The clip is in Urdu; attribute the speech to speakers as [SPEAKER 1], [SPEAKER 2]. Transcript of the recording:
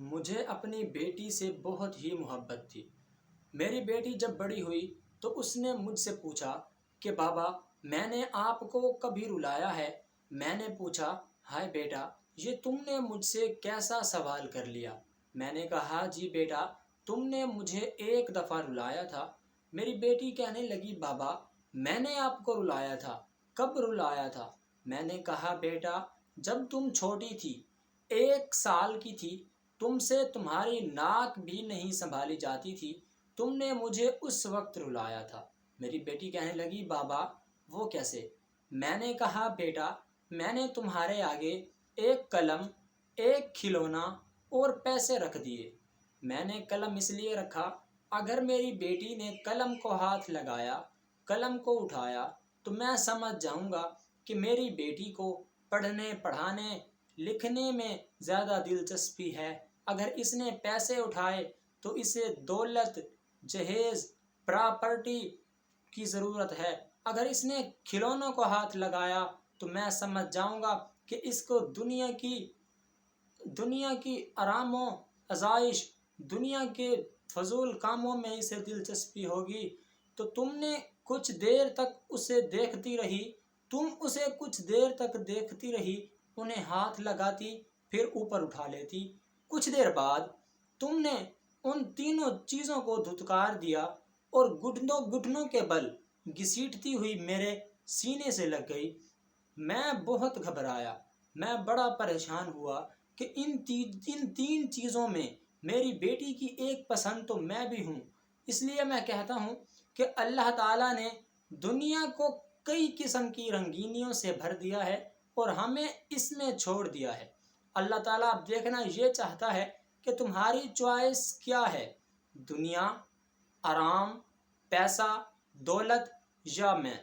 [SPEAKER 1] مجھے اپنی بیٹی سے بہت ہی محبت تھی۔ میری بیٹی جب بڑی ہوئی تو اس نے مجھ سے پوچھا کہ بابا میں نے آپ کو کبھی رلایا ہے؟ میں نے پوچھا ہائے بیٹا یہ تم نے مجھ سے کیسا سوال کر لیا؟ میں نے کہا جی بیٹا تم نے مجھے ایک دفعہ رلایا تھا۔ میری بیٹی کہنے لگی بابا میں نے آپ کو رلایا تھا، کب رلایا تھا؟ میں نے کہا بیٹا جب تم چھوٹی تھی، 1 سال کی تھی، تم سے تمہاری ناک بھی نہیں سنبھالی جاتی تھی، تم نے مجھے اس وقت رلایا تھا۔ میری بیٹی کہنے لگی بابا وہ کیسے؟ میں نے کہا بیٹا میں نے تمہارے آگے ایک قلم، ایک کھلونا اور پیسے رکھ دیے۔ میں نے قلم اس لیے رکھا اگر میری بیٹی نے قلم کو ہاتھ لگایا، قلم کو اٹھایا تو میں سمجھ جاؤں گا کہ میری بیٹی کو پڑھنے پڑھانے لکھنے میں زیادہ دلچسپی ہے۔ اگر اس نے پیسے اٹھائے تو اسے دولت، جہیز، پراپرٹی کی ضرورت ہے۔ اگر اس نے کھلونوں کو ہاتھ لگایا تو میں سمجھ جاؤں گا کہ اس کو دنیا کی آرام و آسائش، دنیا کے فضول کاموں میں اسے دلچسپی ہوگی۔ تو تم نے کچھ دیر تک اسے دیکھتی رہی، انہیں ہاتھ لگاتی پھر اوپر اٹھا لیتی۔ کچھ دیر بعد تم نے ان تینوں چیزوں کو دھتکار دیا اور گھٹنوں کے بل گھسیٹتی ہوئی میرے سینے سے لگ گئی۔ میں بہت گھبرایا، میں بڑا پریشان ہوا کہ ان 3 چیزوں میں میری بیٹی کی ایک پسند تو میں بھی ہوں۔ اس لیے میں کہتا ہوں کہ اللہ تعالیٰ نے دنیا کو کئی قسم کی رنگینیوں سے بھر دیا ہے اور ہمیں اس میں چھوڑ دیا ہے۔ اللہ تعالیٰ اب دیکھنا یہ چاہتا ہے کہ تمہاری چوائس کیا ہے، دنیا، آرام، پیسہ، دولت یا میں۔